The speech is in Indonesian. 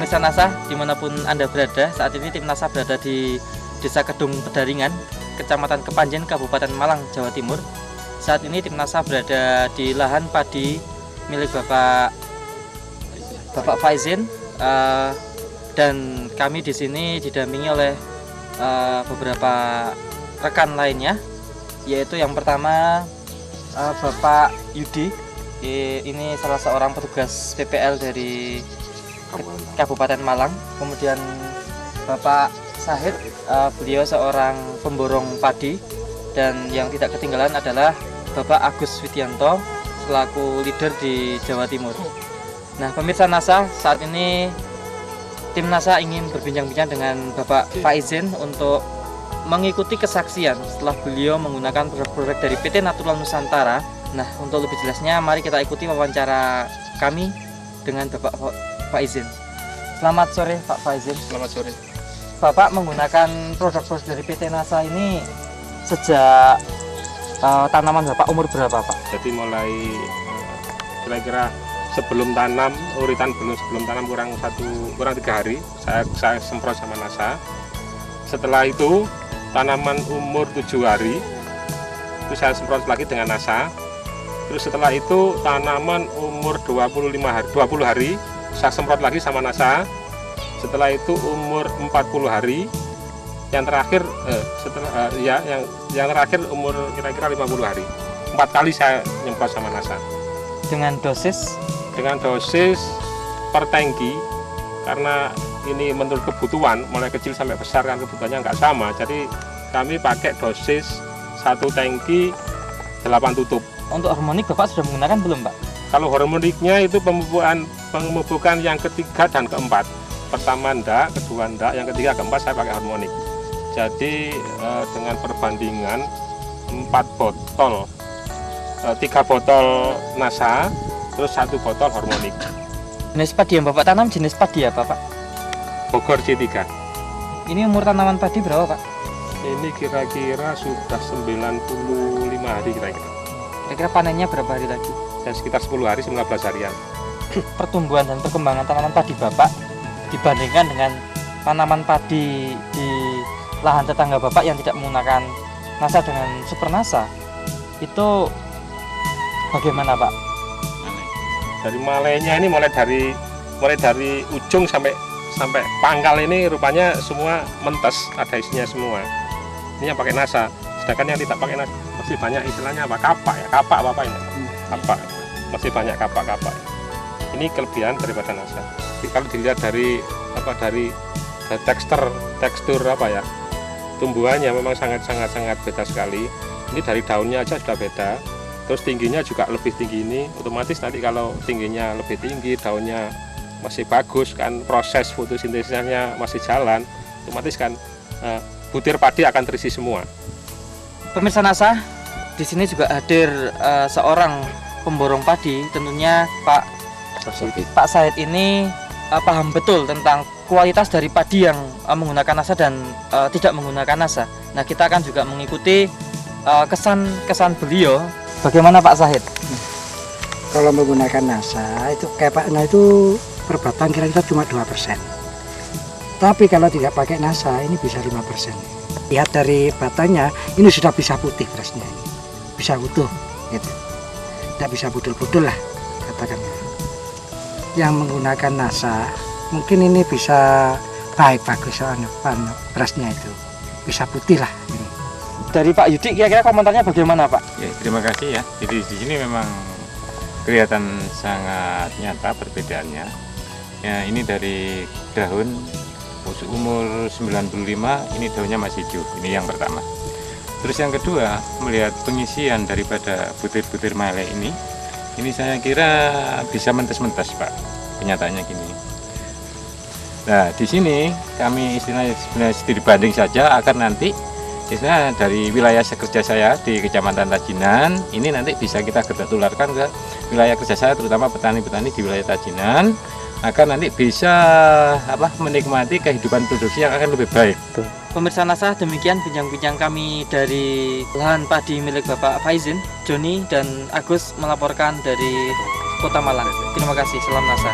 pemirsa NASA dimanapun Anda berada, saat ini tim NASA berada di Desa Kedung Pedaringan, Kecamatan Kepanjen, Kabupaten Malang, Jawa Timur. Saat ini tim NASA berada di lahan padi milik Bapak Faizin, dan kami di sini didampingi oleh beberapa rekan lainnya, yaitu yang pertama Bapak Yudi. Ini salah seorang petugas PPL dari Kabupaten Malang. Kemudian Bapak Sahid, beliau seorang pemborong padi. Dan yang tidak ketinggalan adalah Bapak Agus Widianto selaku leader di Jawa Timur. Nah, pemirsa NASA, saat ini tim NASA ingin berbincang-bincang dengan Bapak Faizin untuk mengikuti kesaksian setelah beliau menggunakan produk-produk dari PT Natural Nusantara. Nah, untuk lebih jelasnya mari kita ikuti wawancara kami dengan Bapak Faizin. Selamat sore Pak Faizin. Selamat sore. Bapak menggunakan produk-produk dari PT NASA ini sejak tanaman Bapak umur berapa, Pak? Jadi mulai kira-kira sebelum tanam, uritan sebelum tanam kurang 3 hari saya semprot sama NASA. Setelah itu tanaman umur 7 hari itu saya semprot lagi dengan NASA. Terus setelah itu tanaman umur 20 hari saya semprot lagi sama NASA. Setelah itu umur 40 hari, yang terakhir yang terakhir umur kira-kira 50 hari. 4 kali saya nyemprot sama NASA. Dengan dosis per tangki, karena ini menurut kebutuhan, mulai kecil sampai besar kan kebutuhannya nggak sama. Jadi kami pakai dosis 1 tangki 8 tutup. Untuk harmonik Bapak sudah menggunakan belum, Pak? Kalau harmoniknya itu pemupukan yang ketiga dan keempat. Pertama enggak, kedua enggak, yang ketiga keempat saya pakai harmonik. Jadi dengan perbandingan 4 botol, 3 botol NASA, terus 1 botol harmonik. Jenis padi yang Bapak tanam jenis padi apa, Pak? Bogor C3. Ini umur tanaman padi berapa, Pak? Ini kira-kira sudah 95 hari kira-kira. Kira-kira panennya berapa hari lagi? Dan sekitar 10 hari, 19 harian. Pertumbuhan dan perkembangan tanaman padi Bapak dibandingkan dengan tanaman padi di lahan tetangga Bapak yang tidak menggunakan NASA dengan Super NASA, itu bagaimana, Pak? Dari malainya ini mulai dari ujung sampai pangkal ini rupanya semua mentes, ada isinya semua. Ini yang pakai NASA. Sedangkan yang tidak pakai NASA masih banyak istilahnya apa? Kapak apa ini? Kapak. Masih banyak kapak. Ini kelebihan daripada NASA. Jadi kalau dilihat dari tekstur tumbuhannya memang sangat beda sekali. Ini dari daunnya aja sudah beda. Terus tingginya juga lebih tinggi ini. Otomatis nanti kalau tingginya lebih tinggi, daunnya masih bagus kan, proses fotosintesisnya masih jalan, otomatis kan butir padi akan terisi semua. Pemirsa NASA, di sini juga hadir seorang pemborong padi, tentunya Pak Sahid ini paham betul tentang kualitas dari padi yang menggunakan NASA dan tidak menggunakan NASA. Nah, kita akan juga mengikuti kesan beliau. Bagaimana Pak Sahid? Kalau menggunakan NASA itu kepaknya itu per batang kira-kira cuma 2%. Tapi kalau tidak pakai NASA ini bisa 5%. Lihat dari batangnya ini sudah bisa putih berasnya, bisa utuh gitu. Tidak bisa budul-budul lah katakannya. Yang menggunakan NASA mungkin ini bisa bagus berasnya itu bisa putih lah ini. Dari Pak Yudi kira-kira komentarnya bagaimana, Pak? Ya, terima kasih ya. Jadi di sini memang kelihatan sangat nyata perbedaannya. Ya, ini dari daun umur 95, ini daunnya masih hijau. Ini yang pertama. Terus yang kedua, melihat pengisian daripada butir-butir malai ini saya kira bisa mentes-mentes, Pak. Kenyataannya gini. Nah, di sini kami istilahnya studi banding saja agar nanti istilahnya dari wilayah kerja saya di Kecamatan Tajinan ini nanti bisa kita tularkan ke wilayah kerja saya, terutama petani-petani di wilayah Tajinan, agar nanti bisa menikmati kehidupan produksi yang akan lebih baik. Pemirsa NASA, demikian bincang-bincang kami dari lahan padi milik Bapak Faizin. Joni dan Agus melaporkan dari Kota Malang. Terima kasih, salam NASA.